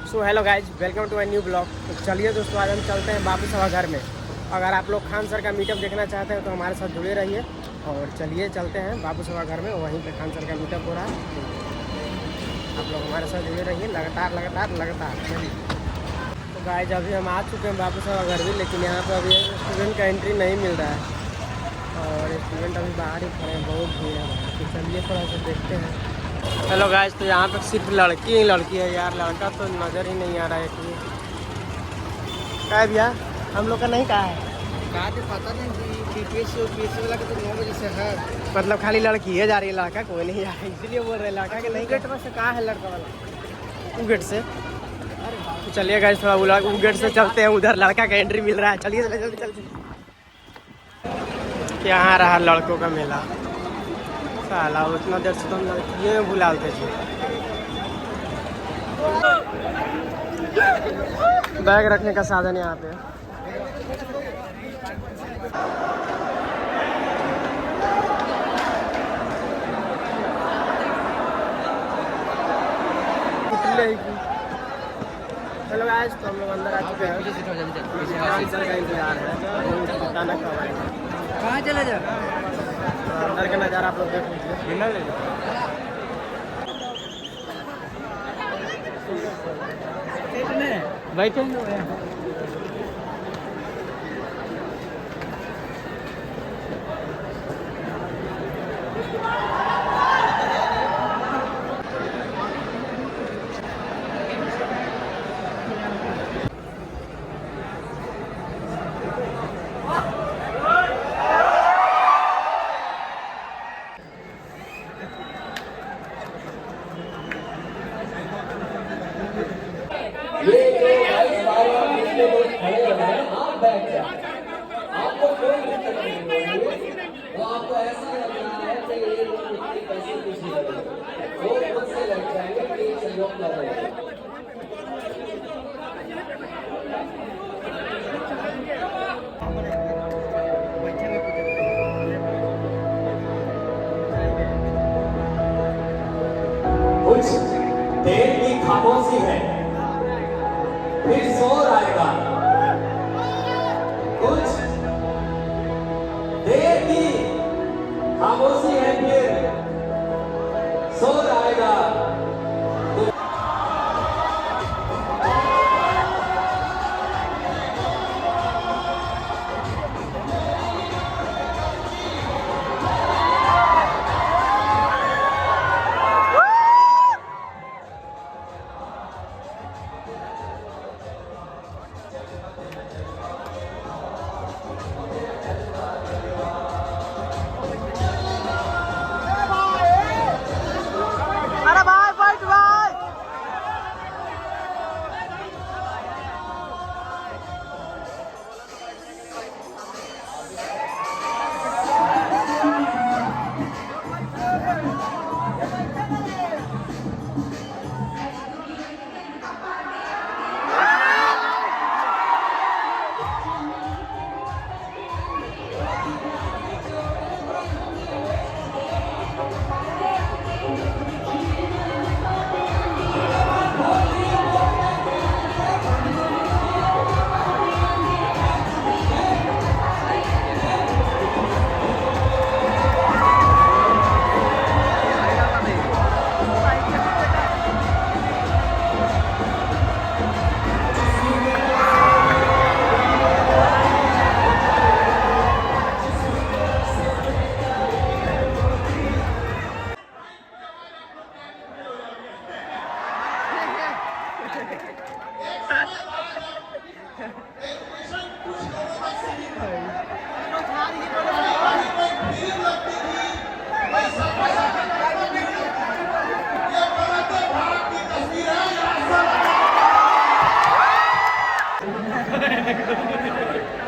So hello guys, welcome to my new blog. तो चलिए दोस्तों, आज हम चलते हैं बापू सभा घर में। अगर आप लोग खान सर का मीटअप देखना चाहते हैं तो हमारे साथ जुड़े रहिए। और चलिए चलते हैं बापू सभा घर में, वहीं पे खान सर का मीटअप हो रहा है। तो आप लोग हमारे साथ जुड़े रहिए लगातार चलिए। तो गाइज अभी हम आ चुके हैं बापू सभा घर भी, लेकिन यहाँ पर अभी स्टूडेंट का एंट्री नहीं मिल रहा है और स्टूडेंट अभी बाहर ही खड़े हैं, बहुत भीड़ है। तो चलिए थोड़ा सा देखते हैं। हेलो गाइस, तो यहाँ पे सिर्फ लड़की ही लड़की है यार, लड़का तो नज़र ही नहीं आ रहा है। क्या है भैया, हम लोग का नहीं कहा है, कहा तो पता नहीं कि पीएससी वाला के तो 9 बजे से है। मतलब खाली लड़की है जा रही है, लड़का कोई नहीं आ रहा है, इसीलिए बोल रहे लड़का के नहीं। गेट में से कहा है लड़का वाला? वो गेट से। तो चलिए गाइस, थोड़ा वो गेट से चलते हैं, उधर लड़का का एंट्री मिल रहा है। चलिए जल्दी। यहाँ रहा लड़कों का मेला। साला उतना देर से तो हम लड़कियों में बुलाते थे। बैग रखने का साधन यहाँ पे। चलो गाइस, तो हम लोग अंदर आ चुके हैं। इंतजार है, कहाँ चले जा? अंदर का नज़ारा आप लोग देख लीजिए। बैठे आपको कोई दिक्कत नहीं होगी। वो आपको ऐसा लग रहा है कि ये लोग इतने पैसे कुछ नहीं करेंगे, वो खुद से लग जाएंगे कि सहयोग कर रहे हैं। कुछ देर की खामोशी है, फिर शोर आएगा। कुछ देर की खामोशी है, फिर शोर आएगा।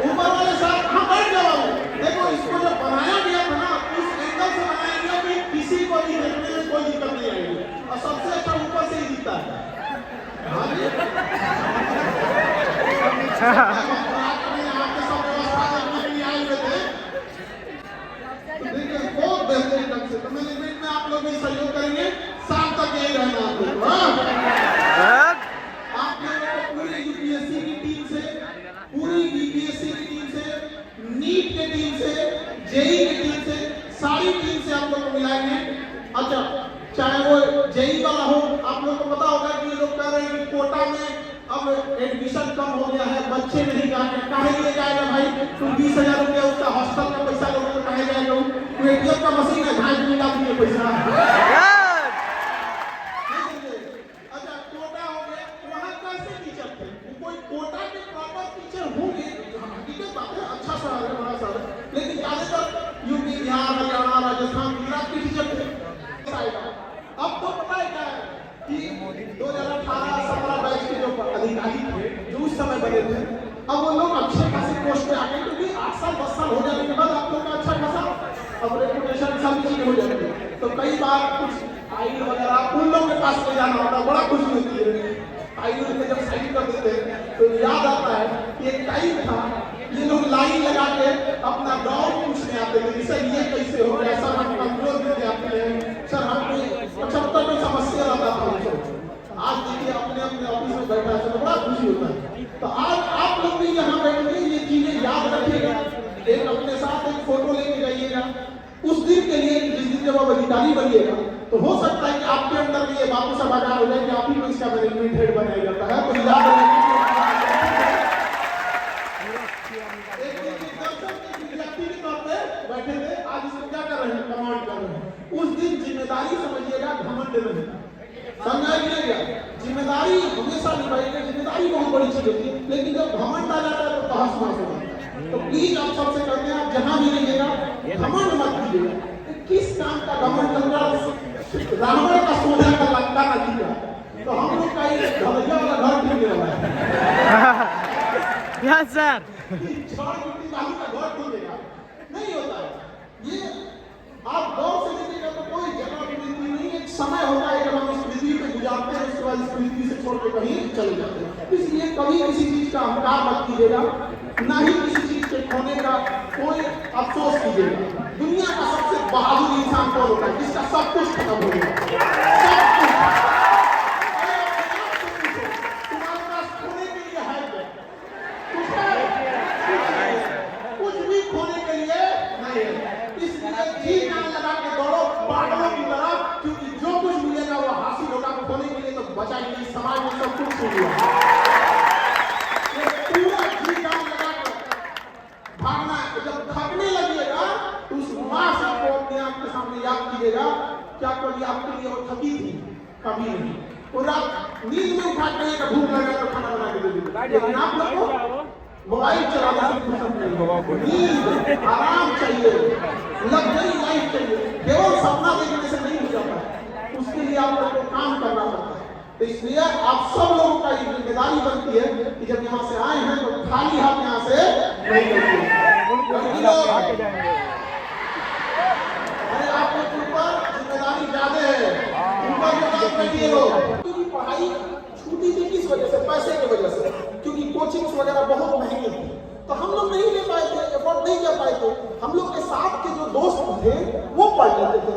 ऊपर वाले साहब कहाँ बैठ जाओ। देखो, इसको जो बनाया गया था ना, उस एंगल से बनाया गया कि किसी को भी देखने में कोई दिक्कत नहीं आएगी, और सबसे अच्छा ऊपर से ही दिखता है। आपके सब व्यवस्था देखने के लिए आए हुए थे, देखिए बहुत बेहतरीन ढंग से। तो मैनेजमेंट में आप लोग भी सहयोग करेंगे, शाम तक यही रहना आप लोग। आप एडमिशन कम हो गया है, बच्चे नहीं जाते, कहे लिए जाएगा भाई? तुम 20,000 रुपया उसका हॉस्टल का पैसा लोगे तो कहे जाएगा? तू एटीएम का मशीन है, 2.5 मिनट आती है पैसा। अच्छा कोटा हो गया, वहाँ कैसे टीचर थे? कोई कोटा के प्रॉपर टीचर होंगे, हकीकत बात है, अच्छा शहर है, बड़ा शहर है, लेकिन ज्यादातर यूपी, बिहार, हरियाणा, राजस्थान, गुजरात के टीचर थे। अब तो पता है क्या है कि 2018-17 बैच के जो अधिकारी थे, जो उस समय बने थे, अब वो लोग अच्छे खासे पोस्ट पे आ गए, क्योंकि 8 साल 10 साल हो जाने के बाद आप लोग का अच्छा खासा अब रेपुटेशन सब चीज हो जाती है। तो कई बार कुछ आईडी वगैरह उन लोग के पास ले जाना होता है, बड़ा खुशी होती है। आईडी में जब साइन कर देते हैं तो याद आता है कि एक टाइम था, ये लोग लाइन लगा के अपना गाँव पूछने आते थे कि सर ये कैसे हो गया, सर हम कमजोर विद्यार्थी हैं, सर हमको 75 में समस्या रहता था। आज देखिए अपने अपने ऑफिस में बैठा है, तो बड़ा खुशी होता है। तो आज आप लोग भी यहाँ बैठे ये चीजें याद रखिएगा, एक अपने साथ एक फोटो लेके जाइएगा उस दिन के लिए, जिस दिन जब आप अधिकारी बनिएगा तो हो सकता है कि आपके अंदर भी ये बापू सभागार हो जाए कि आप ही को इसका मैनेजमेंट हेड बनाया जाता है। तो याद रखिएगा विद्यार्थी के तौर पे बैठे थे, आज इसको क्या कर रहे हैं? कमांड कर रहे हैं। उस दिन जिम्मेदारी समझिएगा, घमंड नहीं, समझा लीजिएगा। जिम्मेदारी हमेशा निभाइएगा, जिम्मेदारी बहुत बड़ी चीज होती है, लेकिन जब घमंड आ जाता है तो तहस नहस होगा। तो प्लीज आप सबसे कहते हैं, आप जहां भी रहिएगा घमंड मत कीजिएगा। किस काम का घमंड चल रहा है? रावण का सोना का लंका नदी का, तो हम लोग का ये ढलैया वाला घर क्यों नहीं रहा है? Yes sir. छड़ मिट्टी बालू का घर खुलेगा नहीं होता है। ये आप गौर से देखिएगा तो कोई जगह पृथ्वी नहीं, एक समय होता है जब हम इस पृथ्वी पे गुजारते हैं, उसके बाद इस पृथ्वी से छोड़ के कहीं चले जाते हैं। इसलिए कभी किसी चीज का अहंकार मत कीजिएगा, ना ही किसी चीज के खोने का कोई अफसोस कीजिएगा। दुनिया का सबसे बहादुर इंसान कौन होता है? जिसका सब कुछ खत्म हो गया, सब कुछ। तुम्हारे पास खोने के लिए है क्या? कुछ भी खोने के लिए नहीं है। इसलिए जी जान लगा के दौड़ो बादलों की तरफ, क्योंकि जो कुछ मिलेगा वो हासिल होगा। खोने के लिए तो बचा ही नहीं, समाज में सब कुछ छूट गया। पूरा जी जान लगा के भागना है। जब थकने लगेगा तो उस माँ से को अपने आप के सामने याद कीजिएगा, क्या कभी आपके लिए वो थकी थी? कभी नहीं। और आप नींद में उठा के भूख लगा तो खाना बना के दे दीजिए, लेकिन आप लोग को मोबाइल चलाने से फुर्सत नहीं होगा। नींद आराम चाहिए, लग्जरी लाइफ चाहिए, केवल सपना देखने से नहीं हो जाता, उसके लिए आप लोगों को काम करना पड़ता है। तो इसलिए आप सब लोगों का ये जिम्मेदारी बनती है कि जब यहाँ से आए हैं तो खाली हाथ यहाँ से नहीं जाइए। अरे आप लोग के ऊपर जिम्मेदारी ज्यादा है, ऊपर जो काम बैठिए लोग। क्योंकि पढ़ाई छूटी थी किस वजह से? पैसे की वजह से, क्योंकि कोचिंग्स वगैरह बहुत महंगी थी, तो हम लोग नहीं ले पाए थे, एफोर्ड नहीं कर पाए थे। हम लोग के साथ के जो दोस्त थे वो पढ़ लेते थे,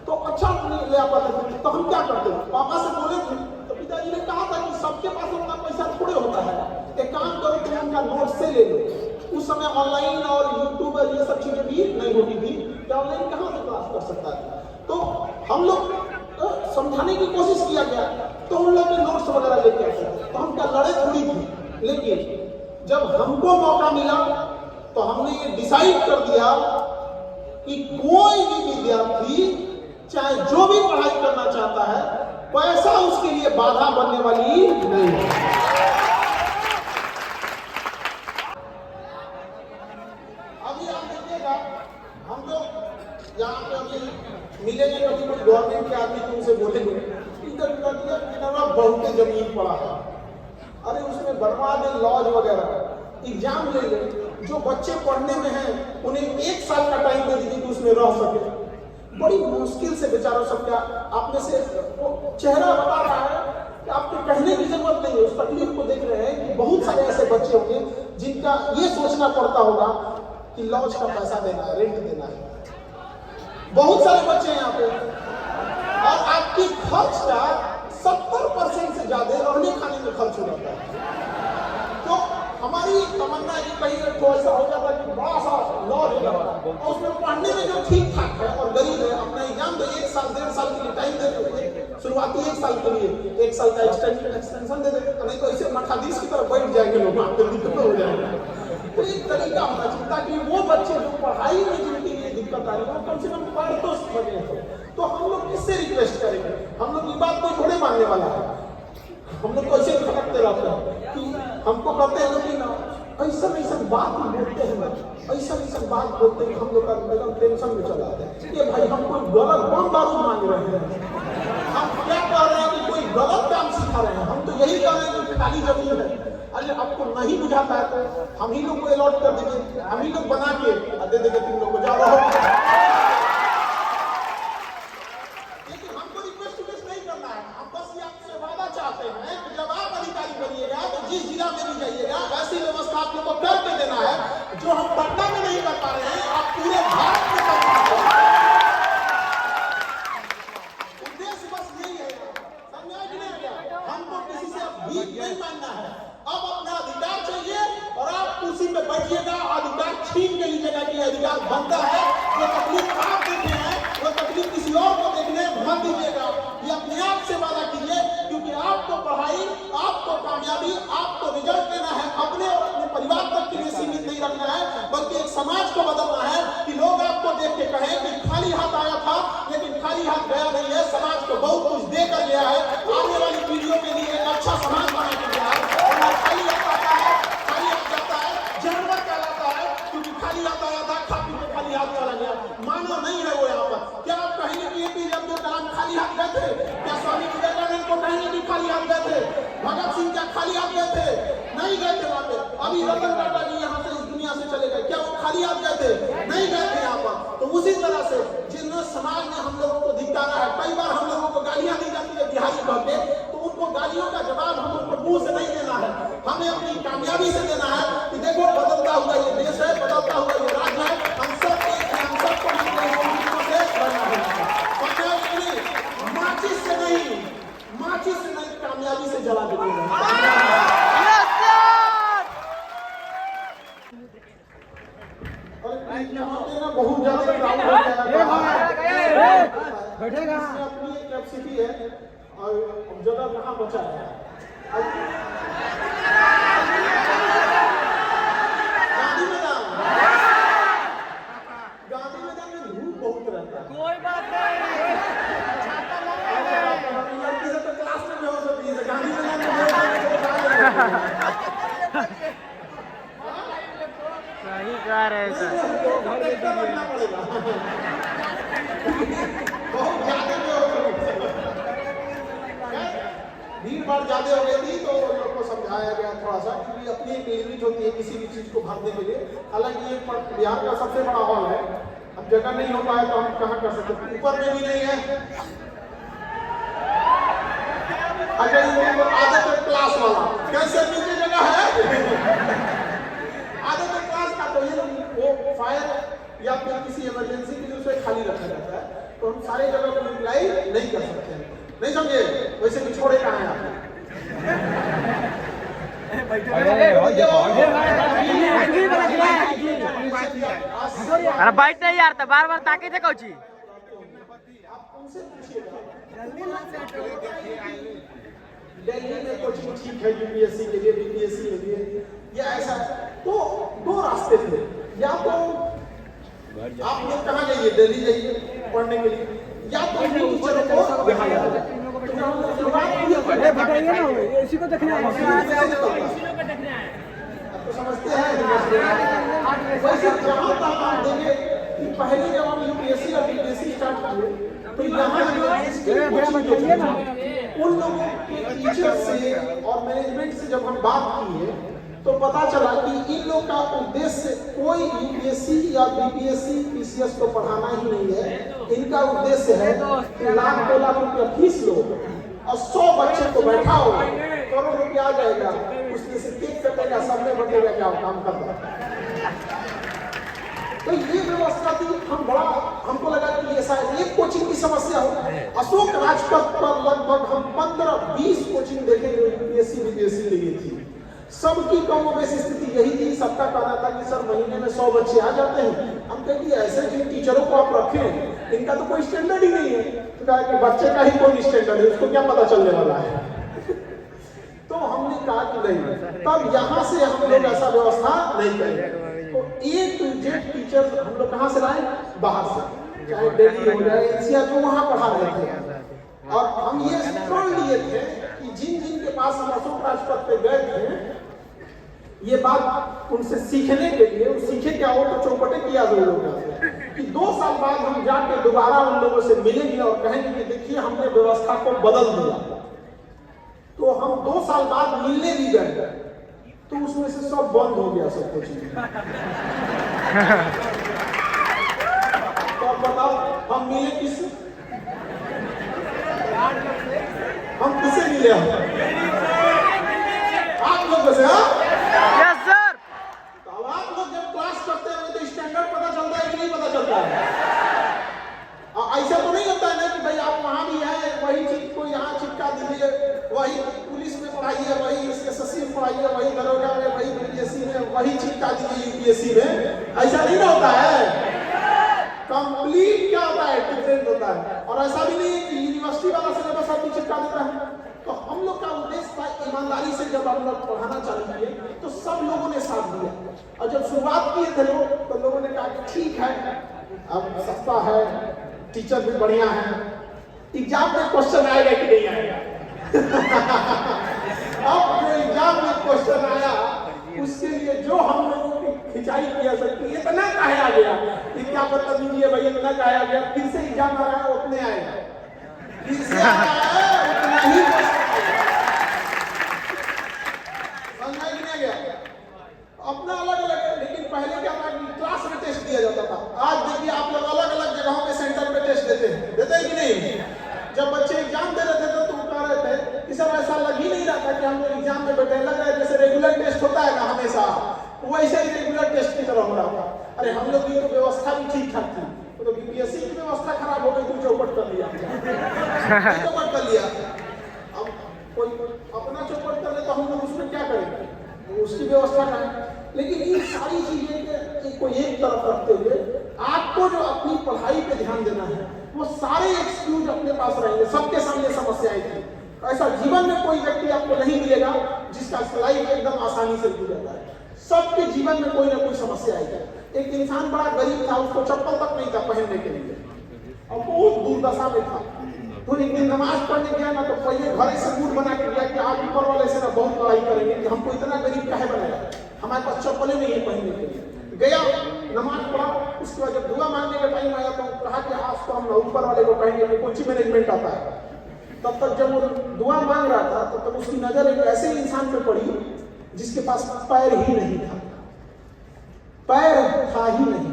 तो अच्छा नहीं ले पाते थे। तो हम क्या करते थे? पापा से बोले थे तो पिताजी ने कहा था कि सबके पास उतना पैसा थोड़े होता है, एक काम करो तुम उनका नोट से ले लो। उस समय ऑनलाइन और यूट्यूब और ये सब चीजें भी नहीं होती थी, तो ऑनलाइन कहाँ से क्लास कर सकता है? तो हम लोग समझाने की कोशिश किया गया, तो उन लोग के नोट्स वगैरह लेके आते थे, तो हम क्या लड़े थोड़ी थी। लेकिन जब हमको मौका मिला तो हमने ये डिसाइड कर दिया कि कोई भी विद्यार्थी चाहे जो भी पढ़ाई करना चाहता है, पैसा उसके लिए बाधा बनने वाली नहीं है। अभी आप देखिएगा, हम लोग यहाँ पे अभी मिलेंगे, कभी कोई गवर्नमेंट के आदमी तुमसे बोलेंगे इधर नदिया किनारा बहुत जमीन पड़ा है, अरे उसमें बनवा दे लॉज वगैरह, एग्जाम ले ले। जो बच्चे पढ़ने में हैं उन्हें 1 साल का टाइम दे दीजिए कि उसमें रह सके। बड़ी मुश्किल से बेचारों सबका आप में से चेहरा बता रहा है कि आपको कहने की जरूरत नहीं है, उस तकलीफ को देख रहे हैं कि बहुत सारे ऐसे बच्चे होंगे जिनका ये सोचना पड़ता होगा कि लॉज का पैसा देना है, रेंट देना है। बहुत सारे बच्चे हैं यहाँ पे, और आपकी खर्च का 70% से ज्यादा रहने खाने में खर्च हो जाता है। तो हमारी तमन्ना है कि कहीं तो ऐसा हो जाता है कि बड़ा सा लॉज हो जाता है, और उसमें पढ़ने में जो ठीक ठाक है और गरीब है अपना एग्जाम दे 1 साल 1.5 साल के लिए टाइम देते हुए शुरुआती 1 साल के लिए 1 साल का एक्सटेंशन दे देंगे, नहीं तो ऐसे मठाधीश की तरफ बैठ जाएंगे लोग, आपको दिक्कत हो जाएगा। तो एक तरीका होना चाहिए ताकि वो बच्चे जो पढ़ाई में जिनके लिए दिक्कत आ रही है कम से कम पढ़ तो सके। तो हम लोग किससे रिक्वेस्ट करेंगे? हम लोग ये बात कोई थोड़े मानने वाला है। हम लोग कैसे खटकते रहते हैं कि हमको कहते हैं कि ना ऐसा बात बोलते हैं, ऐसा बात बोलते हैं, हम लोग का एकदम टेंशन में चला जाते हैं कि भाई हम कोई गलत बम बारूद मांग रहे हैं, हम क्या कह रहे हैं कि कोई गलत काम सिखा रहे हैं। हम तो यही कह रहे हैं कि खाली जमीन है, अरे आपको नहीं बुझाता है तो हम ही लोग को अलॉट कर दीजिए, हम ही लोग बना के दे देंगे तुम लोग को, जा रहा हो। लेकिन हमको रिक्वेस्ट नहीं करना है, हम बस ये आपसे वादा चाहते हैं कि जब आप अधिकारी बनिएगा तो जिस जिला में भी जाइएगा ऐसी व्यवस्था आप लोग को करके देना है जो हम पटना में नहीं कर पा रहे हैं, आप पूरे भारत में कर पाएंगे। उद्देश्य बस यही है, समझा कि नहीं? हमको किसी से भीख नहीं मांगना है, अब अपना अधिकार चाहिए और आप कुर्सी पे बैठिएगा, अधिकार छीन के लीजिएगा कि अधिकार बनता है। जो तकलीफ आप देखे हैं वो तकलीफ किसी और को देखने मत दीजिएगा, ये अपने आप से वादा कीजिए, क्योंकि आपको पढ़ाई, आपको कामयाबी, आपको रिजल्ट देना है, अपने और अपने परिवार तक के लिए सीमित नहीं रखना है, बल्कि एक समाज को बदलना है कि लोग आपको देख के कहें कि खाली हाथ आया था लेकिन खाली हाथ गया नहीं है, समाज को बहुत कुछ देकर गया है, आने वाली पीढ़ियों के लिए एक अच्छा समाज बना के गया है। खाली हाथ आता है, खाली हाथ जाता है, जानवर कहलाता है, क्योंकि खाली हाथ आया था, खा पी के खाली हाथ चला गया। मानव नहीं है वो यहाँ पर। क्या आप कहेंगे कि APJ अब्दुल कलाम खाली हाथ गए थे? क्या स्वामी विवेकानंद को कहेंगे कि खाली हाथ गए थे? भगत सिंह क्या खाली हाथ गए थे? नहीं गए थे वहां पे। अभी रतन टाटा जी यहाँ से इस दुनिया से चले गए, क्या वो खाली हाथ गए थे? नहीं गए थे यहाँ पर। तो उसी तरह से जिन समाज ने हम लोगों को धिक्कारा है, कई बार हम लोगों को गालियां दी जाती है बिहारी कहते, तो उनको गालियों का जवाब हम उनको मुंह से नहीं देना है, हमें अपनी कामयाबी से देना है कि देखो बदलता हुआ ये देश है, बदलता हुआ ये राज्य है, हम सब सबको से बढ़ना है। माचिस से नहीं कामयाबी से जला देंगे। बहुत ज्यादा क्राउड हो गया, बैठेगा अपनी एक कैपेसिटी है और जगह कहाँ बचा है। गांधी मैदान में धूप बहुत रहता है, कोई बात नहीं, लड़की से तो क्लास में बेहोश होती है, गांधी मैदान में सही कह रहे हैं सर। भीड़ भाड़ ज्यादा हो गई थी तो लोग को समझाया गया थोड़ा सा, क्योंकि अपनी एक लिमिट होती है किसी भी चीज को भरने के लिए। हालांकि ये बिहार का सबसे बड़ा हॉल है, अब जगह नहीं हो पाया तो हम कहाँ कर सकते, ऊपर में भी नहीं है। अच्छा आदत क्लास वाला कैसे नीचे जगह है आदत क्लास का, तो ये वो फायर या फिर किसी इमरजेंसी के लिए उसे खाली रखा जाता है, तो हम सारे जगह को यूटिलाइज नहीं कर सकते, नहीं समझे? वैसे भी छोड़े कहाँ हैं आप? अरे बैठ नहीं यार, तो बार बार ताके थे कौची। आप उनसे पूछिएगा दिल्ली में कोचिंग ठीक है यूपीएससी के लिए, बीपीएससी के लिए, या ऐसा। तो दो रास्ते थे, या तो आप लोग कहाँ जाइए, दिल्ली जाइए पढ़ने के लिए, या तो टीचरों को यहाँ जाइए। इसी को देखना है, आपको समझते हैं? वैसे जहाँ तक आप देंगे कि पहले जब हम यूपीएससी और बीपीएससी स्टार्ट किए तो यहाँ उन लोगों के टीचर से और मैनेजमेंट से जब हम बात की है तो पता चला कि इन लोग का उद्देश्य कोई यूपीएससी या बीपीएससी पीसीएस को पढ़ाना ही नहीं है। इनका उद्देश्य है कि लाख 2 लाख रुपया फीस लो और 100 बच्चे को बैठाओ, करोड़ रुपया आ जाएगा, उसमें से केक कटेगा, सब में बटेगा, क्या काम करता। तो ये व्यवस्था थी। हमको लगा कि ये शायद एक कोचिंग की समस्या हो। अशोक राजपथ पर लगभग हम 15-20 कोचिंग देखे जो यूपीएससी बीपीएससी लगी थी, सबकी कम बेस स्थिति यही थी। सबका कहना था कि सर महीने में 100 बच्चे आ जाते हैं। हम कहें कि ऐसे जिन टीचरों को आप रखें इनका तो कोई स्टैंडर्ड ही नहीं है। तो कहा कि बच्चे का ही कोई स्टैंडर्ड है, उसको क्या पता चलने वाला है। तो हमने कहा कि नहीं, तब यहाँ से हम लोग ऐसा व्यवस्था नहीं करेंगे। तो एक जेट टीचर हम लोग कहाँ से लाए, बाहर से, चाहे दिल्ली हो जाए एनसीआर, जो वहाँ पढ़ा रहे थे। और हम ये प्रण लिए थे कि जिन जिन के पास हम अशोक राजपथ पे गए थे, ये बात उनसे सीखने के लिए, सीखे क्या हो तो चौपटे किया जरूर कि 2 साल बाद हम जाके दोबारा उन लोगों से मिलेंगे और कहेंगे कि देखिए हमने व्यवस्था को बदल दिया। तो हम 2 साल बाद मिलने भी गए, तो उसमें से सब बंद हो गया, सब कुछ। तो बताओ हम मिले किससे, हम किससे मिले, आप लोग से। Yes sir. तो आप लोग जब क्लास करते हैं तो स्टैंडर्ड पता चलता है कि नहीं पता चलता है? ऐसा तो नहीं होता है ना कि भाई आप वहां भी हैं, वही चीज को यहाँ चिपका दीजिए, वही पुलिस में पढ़ाइए, वही एसएससी में पढ़ाइए, वही दरोगा में, वही बीपीएससी में, वही चिपका दीजिए यूपीएससी में। ऐसा नहीं ना होता है। कंप्लीट क्या होता है, डिफरेंट होता है। और ऐसा भी नहीं है कि यूनिवर्सिटी वाला सिलेबस आपको चिपका देता है। तो हम लोग का उद्देश्य था, ईमानदारी से जब हम लोग पढ़ाना चालू किए तो सब लोगों ने साथ दिया। और जब शुरुआत किए थे लोग, तो लोगों ने कहा कि ठीक है, अब सस्ता है, टीचर भी बढ़िया है, एग्जाम में क्वेश्चन आएगा कि नहीं आएगा। अब जो एग्जाम में क्वेश्चन आया, उसके लिए जो हम लोगों की खिंचाई किया सकती, इतना काहे आ गया, ये क्या बदतमीजी है भाई, इतना काहे आ गया। फिर से एग्जाम आ रहा है, उतने आएगा, फिर से आ रहा है, उतना ही समझ में नहीं गया। अपना अलग अलग है, लेकिन पहले क्या था कि क्लास में टेस्ट दिया जाता था। आज देखिए आप लोग अलग अलग जगहों पे सेंटर पे टेस्ट देते हैं कि नहीं। जब बच्चे एग्जाम दे रहे थे तो कह रहे थे कि सर ऐसा लग ही नहीं रहा था कि हम लोग एग्जाम में बैठे, लग रहा है जैसे रेगुलर टेस्ट होता है ना हमेशा, वैसे ही रेगुलर टेस्ट की तरह हो रहा था। अरे हम लोग की तो व्यवस्था भी ठीक ठाक थी, तो बीपीएससी की व्यवस्था खराब हो गई, तो चौपट कर लिया। चौपट कर लिया। अब कोई अपना चौपट कर ले तो हम लोग उसमें क्या करेंगे, उसकी व्यवस्था करें। लेकिन इन सारी चीजें को एक तरफ रखते हुए आपको जो अपनी पढ़ाई पे ध्यान देना है, वो सारे एक्सक्यूज अपने पास रहेंगे। सबके सामने समस्याएं थी, ऐसा जीवन में कोई व्यक्ति आपको नहीं मिलेगा जिसका लाइफ एकदम आसानी से गुजर जाता है। सबके जीवन में कोई ना कोई समस्या आएगी। एक इंसान बड़ा गरीब था, उसको चप्पल तक नहीं था पहनने के लिए, और बहुत दुर्दशा में था। तो एक दिन नमाज पढ़ने गया ना, तो पहले घर से मूड बना के गया कि आप ऊपर वाले से ना बहुत लड़ाई करेंगे कि हमको इतना गरीब काहे बनाया, हमारे पास चप्पलें नहीं है पहनने के लिए। गया, नमाज पढ़ा, उसके बाद जब दुआ मांगने का टाइम आया तो कहा कि आज तो हम ऊपर वाले को कहेंगे, कोची मैनेजमेंट आता है। तब तक जब वो दुआ मांग रहा था, तब तक उसकी नजर एक ऐसे इंसान पे पड़ी जिसके पास पैर ही नहीं था, पैर था ही नहीं।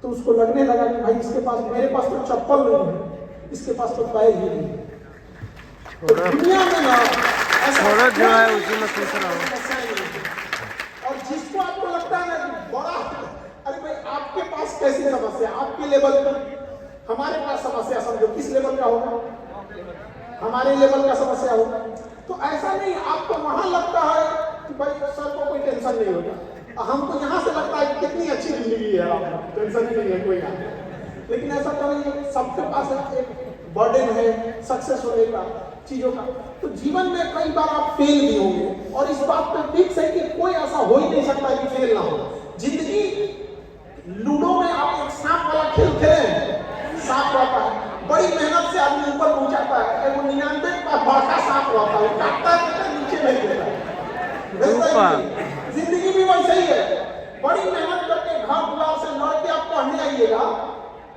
तो उसको लगने लगा कि भाई इसके पास, मेरे पास तो चप्पल नहीं है, इसके पास तो पैर ही नहीं। तो दुनिया में ना ऐसा जो है उसी में खुश रहो। और जिसको आपको लगता है ना कि बड़ा, अरे भाई आपके पास कैसी समस्या, आपके लेवल पर, हमारे पास समस्या समझो किस लेवल का होगा, हमारे लेवल का समस्या होगा। तो ऐसा नहीं, आपको वहां लगता है कि भाई सर को कोई टेंशन नहीं होगा, हमको यहाँ से लगता है कि कितनी अच्छी जिंदगी है, आपको टेंशन ही नहीं है कोई यहाँ। लेकिन ऐसा करेंगे, सबके पास एक बर्डन है सक्सेस होने का, चीजों का। तो जीवन में कई बार आप फेल भी होंगे, और इस बात पर फिक्स है कि कोई ऐसा हो ही नहीं सकता कि फेल ना हो। जिंदगी लूडो में आप एक सांप वाला खेल खेलें, सांप रहता है, बड़ी मेहनत से आदमी ऊपर पहुंचाता है, वो 99 का बड़का सांप रहता है, काटता है नीचे नहीं देता है। जिंदगी भी वैसे ही है, बड़ी मेहनत करके घर द्वार से लड़ के आप पढ़ने आइएगा,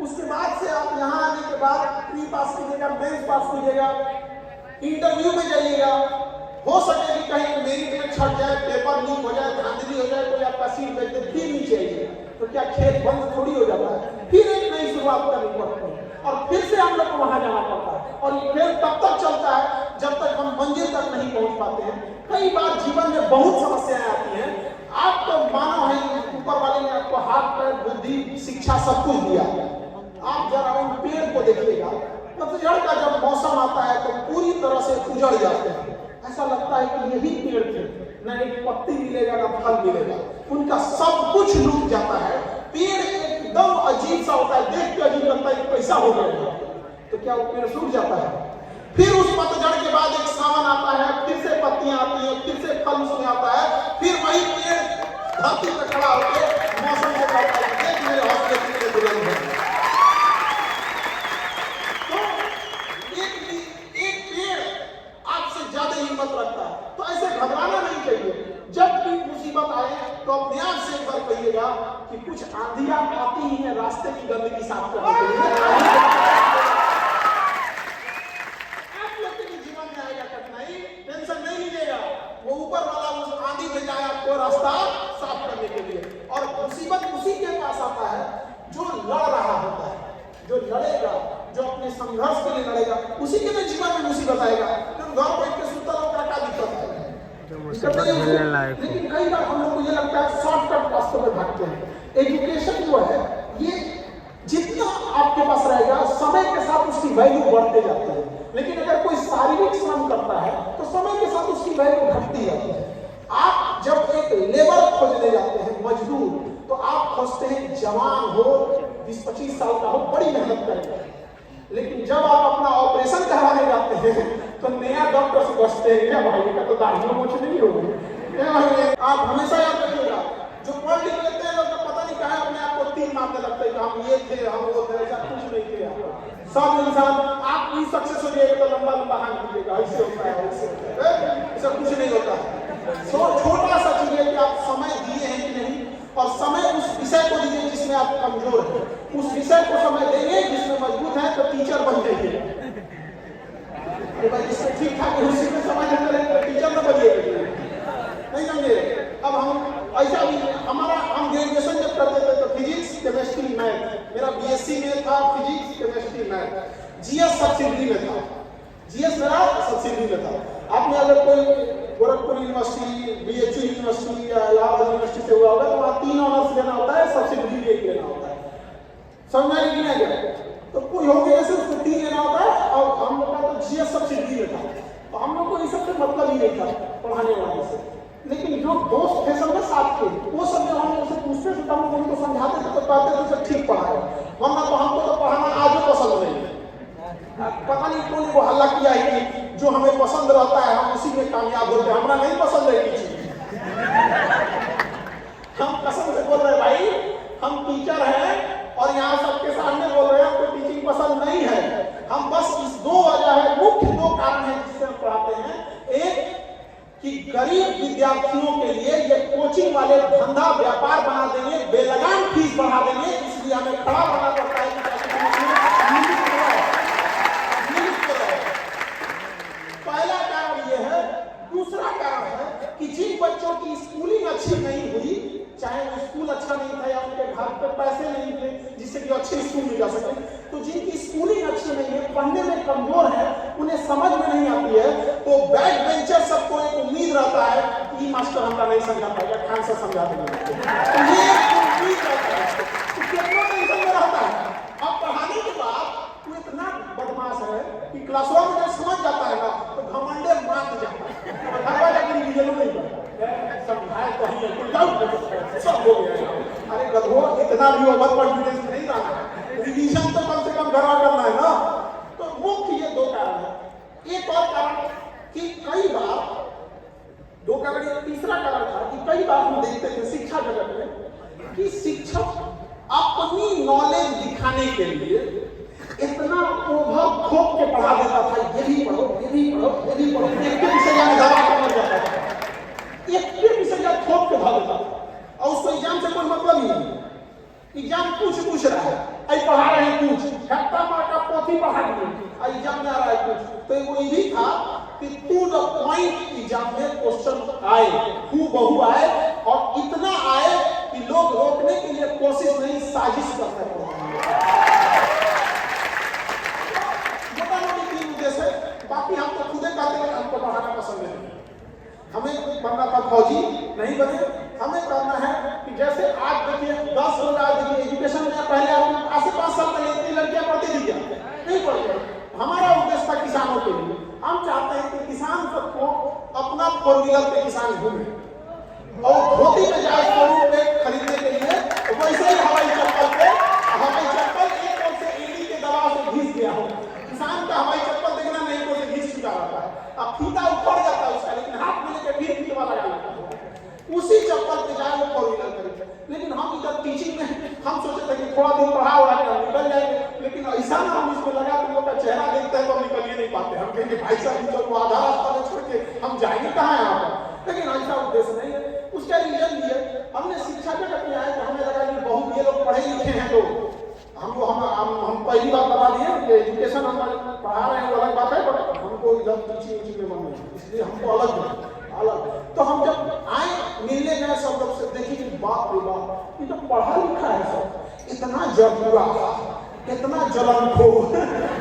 उसके बाद से आप यहाँ आने के बाद प्री पास कीजिएगा, मेंस पास कीजिएगा, इंटरव्यू में जाइएगा, हो सके कि कहीं मेरिट में छट जाए, पेपर लीक हो जाए, धांधली हो जाए, कोई आपका सीट बैठ दे, फिर नीचे आइएगा, तो क्या खेल बंद थोड़ी हो जाता है, फिर एक नई शुरुआत करनी पड़ती है, और फिर से हम लोग को वहां जाना पड़ता है। और ये खेल तब तक चलता है जब तक हम मंजिल तक नहीं पहुंच पाते हैं। कई बार जीवन में बहुत समस्याएं आती हैं, आप तो मानो है ऊपर वाले ने आपको हाथ पैर बुद्धि शिक्षा सब कुछ दिया, आप जरा उन पेड़ को देखिएगा, पतझड़ का जब मौसम आता है तो पूरी तरह से उजड़ जाते हैं, ऐसा लगता है कि यही पेड़ थे, न एक पत्ती मिलेगा न फल मिलेगा, उनका सब कुछ लूट जाता है। पेड़ एकदम अजीब सा होता है, देख के अजीब लगता है कि ऐसा हो गया तो क्या वो पेड़ सूख जाता है? फिर उस पतझड़ के बाद एक सावन आता है, फिर से पत्तियां आती हैं, फिर से फल उसमें आता है, फिर वही पेड़ धरती पर खड़ा होकर मौसम को कहता है देख मेरे हौसले कितने बुलंद हैं। तो एक पेड़ आपसे ज्यादा हिम्मत रखता है, तो ऐसे घबराना नहीं चाहिए। जब भी मुसीबत आए तो अपने आप से एक बार कहिएगा कि कुछ आंधियां आती ही हैं रास्ते की गंदगी साफ करने के लिए। आप लोग के जीवन में आएगा कठिनाई, टेंशन नहीं लीजिएगा, वो ऊपर वाला उस आंधी में जाए आपको रास्ता साफ करने के लिए। और मुसीबत उसी के पास आता है जो लड़ रहा होता है, जो लड़ेगा, जो अपने संघर्ष के लिए लड़ेगा, उसी के लिए जीवन में मुसीबत आएगा। तो घर बैठ के सुतल होकर क्या दिक्कत है? लेकिन कई बार हम लोग को ये लगता है शॉर्टकट रास्तों में भागते हैं। एजुकेशन जो है ये जितना आपके पास रहेगा समय के साथ उसकी वैल्यू बढ़ते जाती है, लेकिन अगर कोई शारीरिक श्रम करता है तो समय के साथ उसकी वैल्यू घटती जाती है। आप जब एक लेबर खोजने जाते हैं, मजदूर, तो आप खोजते हैं जवान हो, 20-25 साल का हो, बड़ी मेहनत करेंगे। लेकिन जब आप अपना ऑपरेशन करवाने जाते हैं तो नया डॉक्टर से बचते हैं, क्या भाई का तो दाढ़ी मोछ नहीं होगी। आप हमेशा याद रखिएगा, जो पढ़ लिख लेते हैं लोग तो पता नहीं कहा अपने आप को तीर मारने लगते हैं कि हम ये थे, हम वो थे, ऐसा कुछ नहीं थे। सब इंसान आप भी सक्सेस हो जाएगा तो लंबा लंबा हाथ दीजिएगा, ऐसे होता है, ऐसा कुछ नहीं होता है। छोटा सा चीज है कि आप समय दिए हैं कि नहीं, और समय उस विषय को दीजिए जिसमें आप कमजोर हैं, उस विषय को समय देंगे जिसमें मजबूत है तो टीचर बन जाइए। जिसमें ठीक ठाक उसी में समय देते रहे तो टीचर न बनिए, नहीं समझे। अब हम ऐसा भी हम ग्रेजुएशन जब करते थे तो फिजिक्स, केमिस्ट्री, मैथ, मेरा बीएससी में था physics, chemistry, math, GS subsidy में था, जीएस मेरा सब्सिडी में था। आपने अगर कोई गोरखपुर यूनिवर्सिटी, बीएचयू यूनिवर्सिटी या इलाहाबाद यूनिवर्सिटी से हुआ होगा तो वहाँ 3 ऑनर्स लेना होता है, सब्सिडी भी एक लेना होता है, समझ में नहीं आएगा। तो कोई हो गया ऐसे उसको 3 लेना होता है, और हम लोग का तो जीएस सब्सिडी में था, तो हम लोग को इस सबसे मतलब ही नहीं था पढ़ाने वाले से। लेकिन जो दोस्त थे सब साथ के, वो सब जब हम उनसे पूछते थे तो हम उनको समझाते थे तो कहते थे ठीक पढ़ा है, वरना तो हमको तो पढ़ाना आज भी पसंद नहीं है। पता नहीं कौन वो हल्ला किया है कि जो हमें पसंद रहता है हम उसी में कामयाब होते हैं। हमारा नहीं पसंद है टीचिंग, हम कसम से बोल रहे हैं भाई, हम टीचर हैं और यहाँ सबके सामने बोल रहे हैं हमको टीचिंग पसंद नहीं है। हम बस इस 2 वजह है, मुख्य 2 कारण है जिससे हम पढ़ाते हैं। एक कि गरीब विद्यार्थियों के लिए ये कोचिंग वाले धंधा व्यापार बना देंगे, बेलगाम फीस बढ़ा देंगे, इसलिए हमें खड़ा होना पड़ता है। पहला कारण यह है। दूसरा कारण है कि जिन बच्चों की स्कूलिंग अच्छी नहीं हुई, चाहे वो स्कूल अच्छा नहीं था या उनके घर पे पैसे नहीं थे जिससे कि अच्छे स्कूल में जा सके, तो जिनकी स्कूलिंग अच्छी नहीं है, पढ़ने में कमजोर है, उन्हें समझ में नहीं आती है, तो बैक बेंचर सबको एक उम्मीद रहता है कि मास्टर हमारा नहीं समझा पाएगा, खान से समझा देंगे। तो ये उम्मीद रहता है, तो कितना टेंशन में रहता है। अब पढ़ाने के बाद वो इतना बदमाश है कि क्लासरूम में जब समझ जाता है ना तो घमंडे मार जाता है, और घर जाकर रिवीजन नहीं करता, समझाए तो ही कोई डाउट नहीं, सब हो गया। अरे गधो, इतना भी ओवर कॉन्फिडेंस नहीं रहना, रिवीजन तो कम से कम घर करना है ना। तो मुख्य ये 2 कारण है। एक और कारण कि कई बार 2 कारण, तीसरा कारण था कि कई बार हम देखते थे शिक्षा जगत में कि शिक्षक अपनी नॉलेज दिखाने के लिए इतना ओवर खोप के पढ़ा देता था, ये भी पढ़ो, ये भी पढ़ो, ये भी पढ़ो, एक के विषय में दबा कर जाता था, एक के विषय खोप के भर देता था, और उसको एग्जाम से कोई मतलब ही नहीं। एग्जाम पूछ रहा है, आई पढ़ा रहे हैं कुछ, हफ्ता मार का पोथी पढ़ा दिए, एग्जाम में आ रहा है कुछ, तो वो ये भी था कि टू द पॉइंट एग्जाम में क्वेश्चन आए, हूबहू आए, और इतना आए कि लोग रोकने के लिए कोशिश नहीं, साजिश करते हैं। बाकी हम तो खुदे कहते हैं हमको पढ़ाना पसंद नहीं, हमें बनना था फौजी, नहीं बने। हमें करना है कि जैसे आज देखिए 10 लोग आज देखिए एजुकेशन में पहले आज से 5 साल पहले इतनी लड़कियां पढ़ती थी क्या? नहीं पढ़ती। हमारा उद्देश्य था किसानों के लिए, हम चाहते हैं कि किसान सबको अपना 4 व्हीलर पे किसान घूमे और धोती में जाए शोरूम पे खरीदने के लिए, वैसे ही हवाई चप्पल एक ओर से एड़ी के दवा देश नहीं है। उसका रीजन भी है, हमने शिक्षा जगत में आए तो हमें लगा कि बहुत ये लोग पढ़े लिखे हैं, तो हम पहली बात बता दिए कि एजुकेशन हम पढ़ा रहे हैं वो अलग बात है, बट हमको इधर टीचिंग में मन नहीं, इसलिए हमको अलग। तो हम जब आए मिलने गए सब लोग से, देखिए कि बाप रे बाप, ये तो पढ़ा लिखा है सब, इतना जबुआ, इतना जलन खो,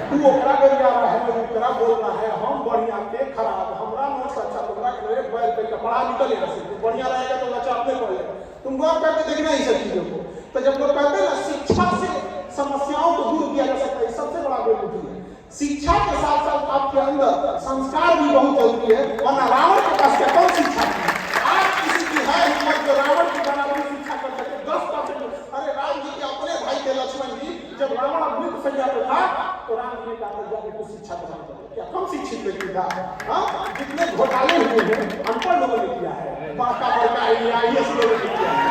तू ओकरा कर जा रहा है, ओकरा बोल रहा है, हम बढ़िया के खराब, हमरा नोट्स अच्छा, तुमरा के बैल पे पढ़ा निकल लेगा, बढ़िया रहेगा तो बच्चा अपने पढ़ लेगा। तुम गौर करके देखना ही सब चीजों को। तो जब लोग कहते हैं ना शिक्षा से समस्याओं को दूर किया जा सकता है, सबसे बड़ा बेवकूफी है। शिक्षा के साथ साथ आपके अंदर संस्कार भी बहुत जरूरी है, वरना रावण के पास क्या कौन शिक्षा थी? आज किसी की है हिम्मत जो रावण की बराबरी शिक्षा कर सके? 10%। अरे राम जी के अपने भाई थे लक्ष्मण जी, जब रावण मृत संज्ञा पे था तो राम जी ने कहा जाके कुछ शिक्षा प्रदान करो। क्या कम शिक्षित व्यक्ति था? जितने घोटाले हुए हैं अनपढ़ लोगों ने किया है, बड़का IAS लोगों ने किया है।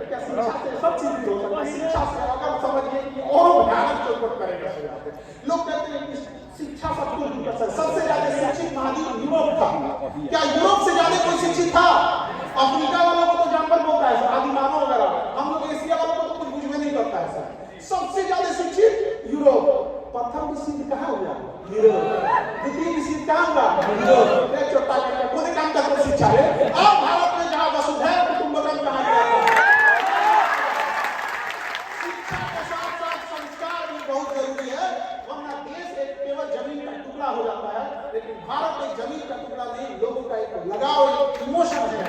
क्या शिक्षा से सब चीज हो सकता है? शिक्षा से अगर समझिए कि और भयानक चौपट करेगा लोग कहते हैं कि शिक्षा सब कुछ दूर कर सकता है। सबसे ज्यादा शिक्षित महाद्वीप यूरोप था। क्या यूरोप से ज्यादा कोई शिक्षित था? अफ्रीका वालों को तो जानवर बोलता है सर, आदि मानव वगैरह, हम लोग एशिया वालों को तो कुछ बुझ में नहीं करता है सर। सबसे ज्यादा शिक्षित यूरोप। प्रथम विश्व युद्ध कहाँ हुआ? यूरोप। द्वितीय विश्व युद्ध कहाँ हुआ? यूरोप। एक छोटा कोई काम का कोई शिक्षा है? अब भारत में जहाँ वसुधैव कुटुंबकम कहा गया था। शिक्षा के साथ साथ संस्कार भी बहुत जरूरी है, वरना देश एक केवल जमीन का टुकड़ा हो जाता है। लेकिन भारत एक जमीन का टुकड़ा नहीं, लोगों का एक लगाव, एक इमोशन है।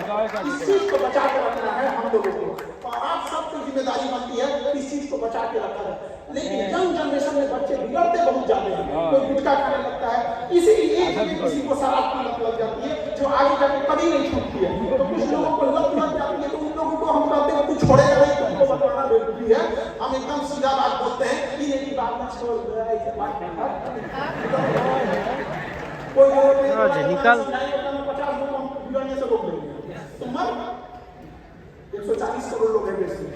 इस चीज को बचा के रखना है हम लोगों को, और आप सबकी जिम्मेदारी बनती है इस चीज को बचा के रखना है। लेकिन यंग जनरेशन में बच्चे बिगड़ते बहुत ज्यादा हैं। कोई गुटखा खाने लगता है, इसी एक किसी को शराब की लत लग जाती है जो आगे जाके कभी नहीं छूटती है। तो कुछ लोगों को लत लग जाती है, तो उन लोगों को हम कहते हैं तू छोड़ेगा नहीं, तुमको बताना बेवकूफी है। हम एकदम सीधा बात बोलते हैं कि ये बात मत छोड़ दे, ऐसे बात कोई निकल 50 लोग हम बिगड़ने से रोक देंगे। तो मत 140 करोड़ लोग हैं देश में।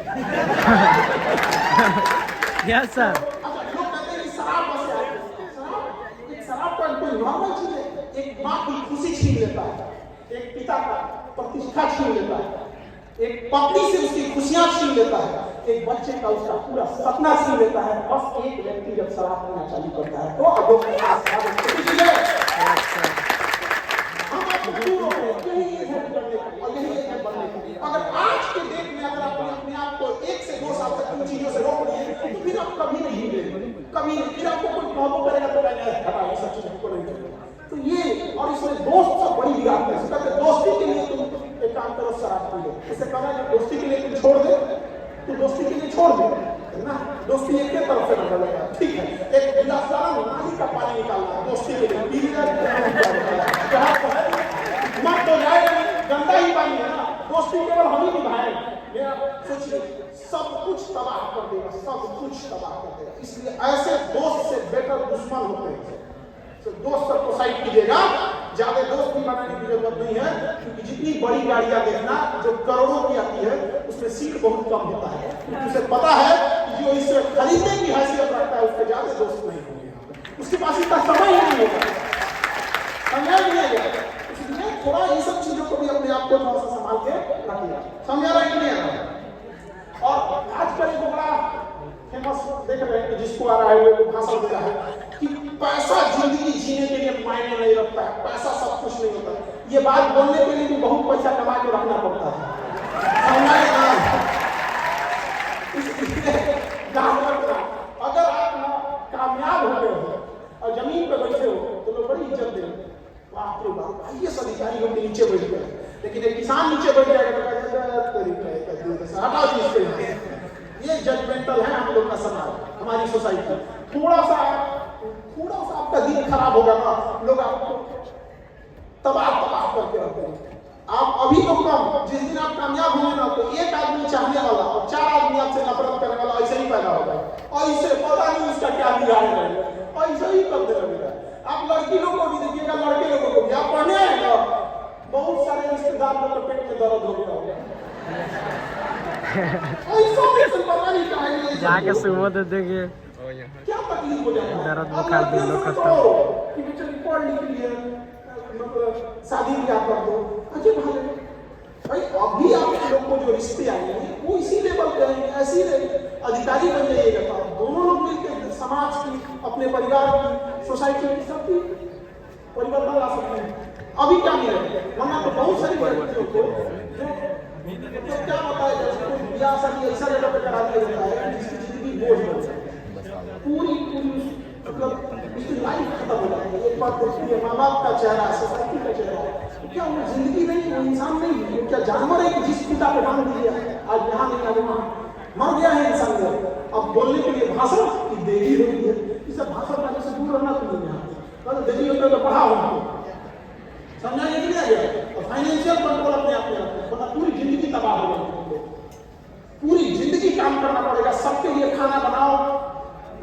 Yes sir. अच्छा, लोग कहते हैं कि शराब बस शराब तो कोई नॉर्मल चीज है। एक माँ की खुशी छीन लेता है, एक पिता का प्रतिष्ठा छीन लेता है, एक पत्नी से उसकी खुशियां छीन लेता है, एक बच्चे का उसका पूरा सपना छीन लेता है। बस एक व्यक्ति जब शराब पीना चालू करता है तो अगले अगर आज के डेट में अगर आप अपने आप को 1 से 2 साल तक उन चीजों से रोक लिए तो फिर आप कभी नहीं हिलेंगे, कभी नहीं। फिर आपको कोई प्रॉब्लम करेगा तो ये सब चीजों को नहीं करेगा। तो ये और इसमें दोस्त सब बड़ी बात है। कहते दोस्ती के लिए तुम एक काम करो, शराब पी लो। इससे कहा कि दोस्ती के लिए तुम छोड़ दे, तो दोस्ती के लिए छोड़ दे ना, दोस्ती एक ही तरफ से निकलेगा, ठीक है। एक गिलासदार नाली का पानी निकालना है दोस्ती के लिए, पी मत तो जाएगा, गंदा ही पानी है ना। दोस्ती केवल हम ही निभाएं। मेरा सोचिए सब कुछ तबाह कर देगा, सब कुछ तबाह कर देगा। इसलिए ऐसे दोस्त से बेटर दुश्मन होते हैं। तो दोस्त सबको साइड कीजिएगा, ज्यादा दोस्त भी बनाने की जरूरत नहीं है, क्योंकि जितनी बड़ी गाड़ियां देखना जो करोड़ों की आती है उसमें सीट बहुत कम होता है, क्योंकि उसे पता है कि जो इसे खरीदने की हैसियत रखता है उसके ज्यादा दोस्त नहीं होंगे, उसके पास इतना समय ही नहीं होगा, समझा नहीं है। इसलिए थोड़ा इन सब चीजों को भी अपने आप को थोड़ा सा संभाल के रखिएगा, समझा रहा है कि नहीं? और आजकल एक बड़ा फेमस देख रहे हैं कि जिसको आ रहा है वो भाषण दे रहा है कि पैसा जिंदगी जीने के लिए मायने नहीं रखता है, पैसा सब कुछ नहीं होता है। ये बात बोलने के लिए भी बहुत पैसा कमा के रखना पड़ता है, अगर आप कामयाब हो गए हो और जमीन पे बैठे हो तो लोग बड़ी इज्जत देंगे, बाप रे बाप IAS अधिकारी लोग नीचे बैठ गए। लेकिन एक किसान नीचे बैठ जाएगा तो हटाओ जी, ये जजमेंटल है हम लोग का समाज, हमारी सोसाइटी। थोड़ा सा आपका दिन खराब होगा ना, लोग आपको तबाह करके रखते हैं। आप अभी तो कम, जिस दिन आप कामयाब होंगे ना तो एक आदमी चाहने वाला और 4 आदमी आपसे नफरत करने वाला ऐसे ही पैदा होगा, और इससे पता नहीं उसका क्या बिगाड़ रहेगा, और ऐसे ही करते रहेगा। आप लड़की लोगों को भी देखिएगा, लड़के लोगों को भी। आप पढ़ने आएगा, बहुत सारे रिश्तेदार लोग के पेट में दर्द हो गया होगा, जाके सुबह दे देंगे, क्या तकलीफ हो जाएगा। दर्द बुखार दिन लोग खत्म। कि बेचारी पढ़ लिख रही है, मतलब शादी ब्याह कर दो, अजय भाई अभी आप लोग को जो रिश्ते आएंगे वो इसी लेवल पे आएंगे, ऐसी अधिकारी बन जाइएगा तो आप दोनों लोग मिलकर समाज की, अपने परिवार की, सोसाइटी की सबकी परिवर्तन ला सकते हैं। अभी क्या मिले, वरना तो बहुत सारी व्यक्तियों को जो मतलब क्या होता है जब ब्याह शादी ऐसा जगह पे करा दिया जाता है जिसकी जिंदगी बोझ बन जाती है, पूरी मतलब उसकी लाइफ खत्म हो जाती है। एक बात देखती है, माँ बाप का चेहरा, सोसाइटी का चेहरा, तो क्या वो जिंदगी नहीं, वो इंसान नहीं है, वो क्या जानवर है कि जिस पिता पे बांध दिया आज यहाँ नहीं आज वहाँ, मर गया है इंसान को। अब बोलने के लिए भाषण की देवी होती है, इसे भाषण करने से दूर रहना तुम्हें यहाँ तो देवी होते तो पढ़ा होगा समझा नहीं गया। और फाइनेंशियल कंट्रोल अपने आप में रखना, वरना पूरी जिंदगी तबाह हो जाएगी। पूरी जिंदगी काम करना पड़ेगा, सबके लिए खाना बनाओ,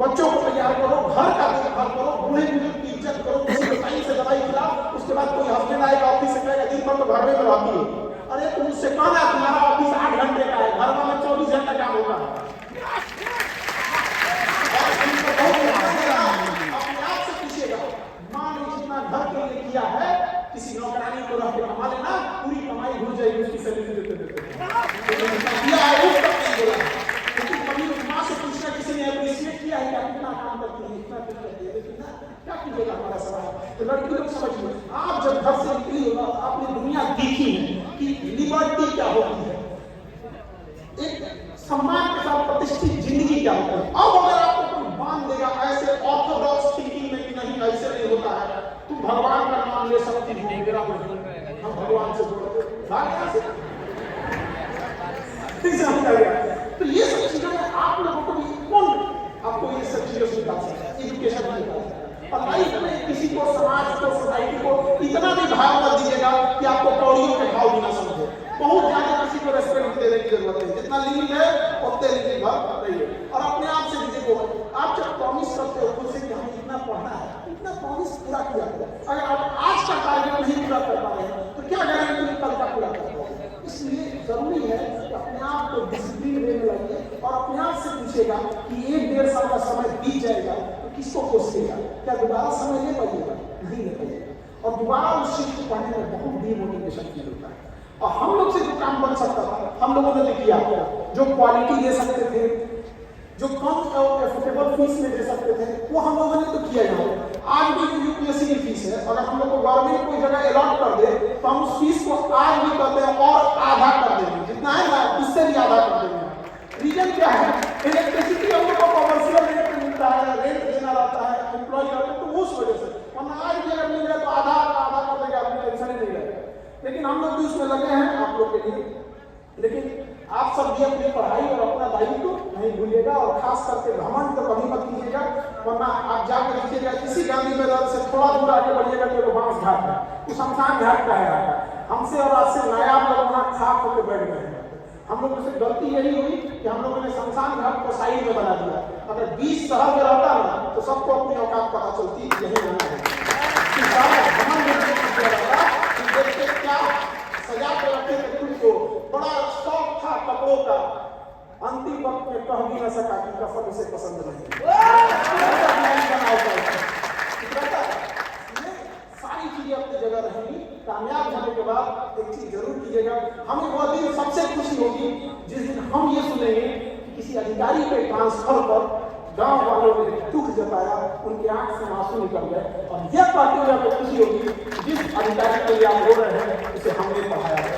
बच्चों को तैयार करो, घर का देखभाल करो, बूढ़े बुजुर्ग की इज्जत करो, किसी को टाइम से दवाई खिलाओ। उसके बाद कोई हस्बैंड आएगा ऑफिस से कहेगा दिन भर तो घर में रहती है, अरे तुम उससे कहना तुम्हारा ऑफिस 8 घंटे का है, घर में 24 घंटा काम होता है। अपने आप से पूछिएगा, माँ ने जितना घर के लिए किया है, किसी नौकरानी को रख के कमा लेना, पूरी कमाई भूल जाएगी उसकी सैलरी देते देते। किया है वो तक नहीं बोला, लेकिन कभी माँ से पूछना किसी ने अप्रिशिएट किया है, कितना काम करती है, इतना कुछ करती है, लेकिन ना क्या कीजिएगा हमारा सवाल। तो लड़की लोग समझिए, आप जब घर से निकली होगा आपने दुनिया देखी है कि लिबर्टी क्या होती है, एक सम्मान के साथ प्रतिष्ठित जिंदगी क्या होती है। अब अगर आपको कोई बांध देगा ऐसे ऑर्थोडॉक्स थिंकिंग में कि नहीं ऐसे नहीं होता है, तुम भगवान का नाम ले सकती हो, मेरा हम भगवान से जोड़ो तो ये सब चीजों में आप लोगों को भी कौन आपको ये सब चीजों से निकाल सकता है, एजुकेशन में निकाल सकता है। और लाइफ में किसी को, समाज को, सोसाइटी को इतना भी भाव मत दीजिएगा कि आपको कौड़ियों के भाव भी ना समझे। बहुत ज्यादा किसी को रेस्पेक्ट देने की जरूरत है, जितना लिमिट है उतने लिमिट भर रहिए। और अपने आप से दीजिए, आप जब प्रॉमिस करते हो खुद से कि हमें इतना पढ़ना है, इतना प्रॉमिस पूरा किया करो। अगर आप आज का टारगेट नहीं पूरा कर पा रहे हैं तो क्या गारंटी कल का पूरा कर पाओगे। इसलिए जरूरी है कि अपने आप को डिसिप्लिन देने लगे और अपने आप से पूछेगा कि 1-1.5 साल का समय बीत जाएगा तो किसको कोसिएगा, क्या दोबारा समय ले पाइएगा, नहीं ले पाइएगा। और दोबारा उस चीज को पढ़ने में बहुत डीमोटिवेशन फील होता है। और हम लोग से जो काम बन सकता था हम लोगों ने किया, जो क्वालिटी दे सकते थे, जो कम एफोर्डेबल फीस में दे सकते थे, वो हम लोगों ने तो किया है। आज भी जो यूपीएससी की फीस है, अगर हम लोग को गवर्नमेंट कोई जगह अलॉट कर दे तो हम उस फीस को आज भी करते हैं और आधा कर देंगे, जितना है ना उससे भी आधा कर देंगे। रीजन क्या है, इलेक्ट्रिसिटी हम लोग को कमर्शियल रेट पे मिलता है, रेंट देना रहता है, एम्प्लॉय रहता है, तो उस वजह से। वरना आज भी अगर मिल जाए तो आधा कर देगा, आपको टेंशन ही नहीं रहेगा। लेकिन हम लोग भी उसमें लगे हैं आप लोग के लिए। लेकिन आप सब भी अपनी पढ़ाई और अपना दायित्व नहीं भूलिएगा, और खास करके घमंड तो कभी मत कीजिएगा, वरना आप जाकर देखिएगा किसी गांधी मैदान से थोड़ा दूर आगे बढ़िएगा तो बांस घाट है, वो शमशान घाट का है। हमसे और आपसे नायाब लोग वहाँ खाक होकर बैठ गए हैं। हम लोगों से गलती यही हुई कि हम लोगों ने शमशान घाट को साइड में बना दिया। अगर 20 शहर में रहता ना तो सबको अपनी औकात पता चलती, यही रहना है। क्या सजा के रखे थे खुद को, बड़ा शौक था कपड़ों का, अंतिम वक्त में कह भी न सका कि कफन उसे पसंद नहीं। सारी चीजें अपनी जगह रहेंगी। कामयाब होने के बाद एक चीज जरूर कीजिएगा, हमें वह दिन सबसे खुशी होगी जिस दिन हम ये सुनेंगे कि किसी अधिकारी के ट्रांसफर पर गांव वालों ने दुख जताया, उनके आंख से आंसू निकल गए, और यह पार्टी में आपको खुशी होगी जिस अधिकारी के लिए आप रो रहे हैं उसे हमने पढ़ाया है।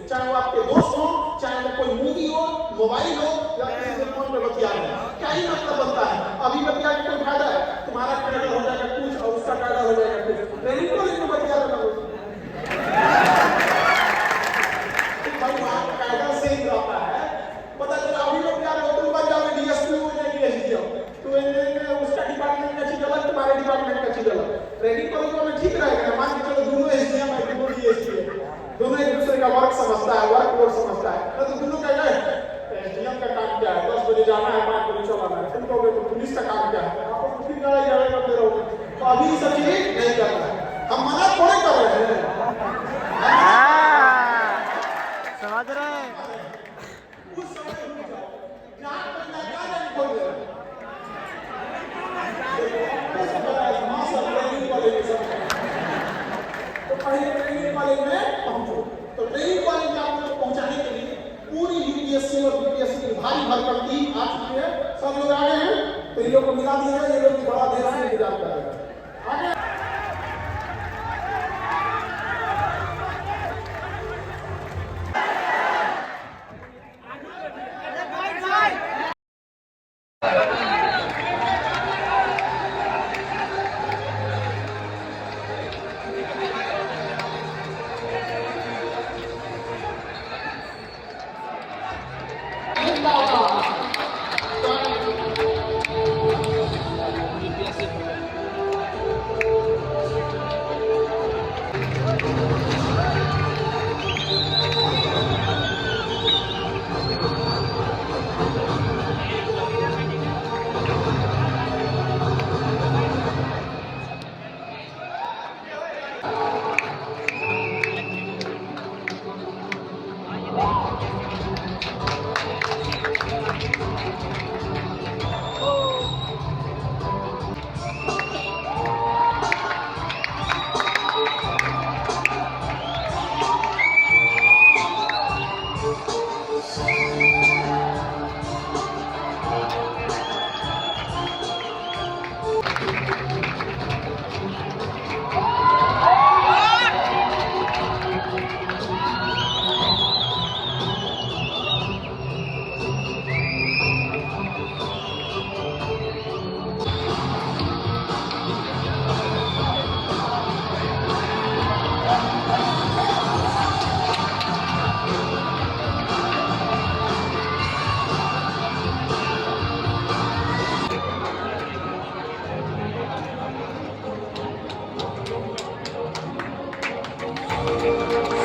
चाहे वो आपके दोस्त हो, चाहे वो कोई मूवी हो, मोबाइल हो, या किसी से फोन पे बतिया रहे हैं, क्या ही मतलब बनता है। अभी बतिया के कोई फायदा है, तुम्हारा कैडर हो जाएगा कुछ और उसका कैडर हो जाएगा कुछ, ट्रेनिंग को लेकर बतिया रहे हो भाई, वहाँ कैडर से ही रहता है। पता चला अभी लोग क्या रहे हो, तुम बच जाओगे डीएसपी हो या डीएसपी हो, तो उसका डिपार्टमेंट का चीज अलग, तुम्हारे डिपार्टमेंट का चीज अलग। ट्रेनिंग कॉलेज में ठीक रहेगा, मान के चलो दोनों एसडीएम है, दोनों डीएसपी है, दोनों एक दूसरे का वर्क समझता है, वर्क लोड समझता है। रुकोगे तो पुलिस का काम क्या है? आपको खुद ही लड़ाई झगड़ा करते रहोगे। तो अभी ये सब चीज नहीं करना है। हम मना थोड़े कर रहे हैं। समझ रहे हैं? उस समय रुक जाओ। जहाँ तक ना जाने खोल दे। तो पहले ट्रेनिंग कॉलेज में पहुंचो। तो ट्रेनिंग कॉलेज में आप लोग पहुंचाने के लिए पूरी यूपीएससी और बीपीएससी की भारी भरकम टीम आ चुकी है। सब लोग आ गए हैं। तो इन लोग को मिला दिया है। ये लोग बड़ा देर से इंतजार कर रहे हैं। आगे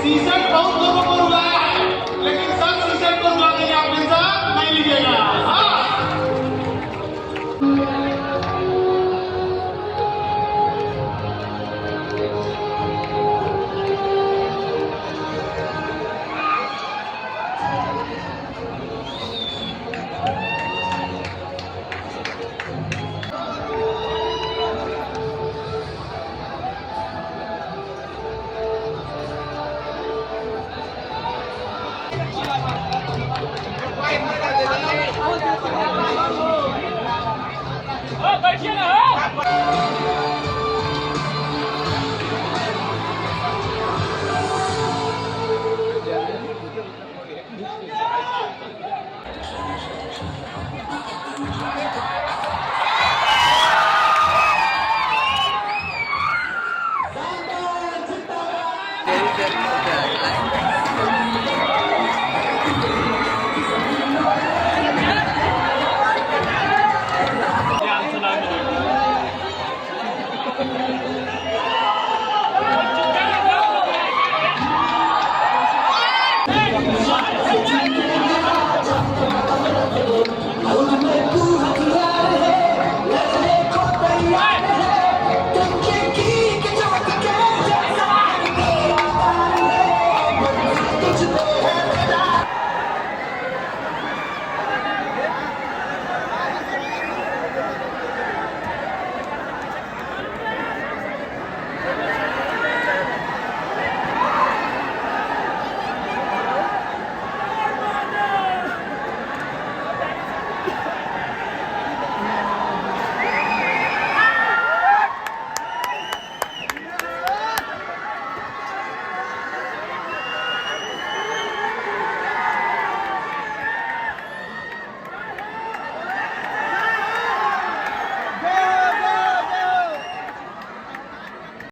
सीसेट बहुत लोगों को रुलाया है, लेकिन सब सीसेट को रुला देगा। पेंशन नहीं लीजिएगा। हाँ। बैठिए ना।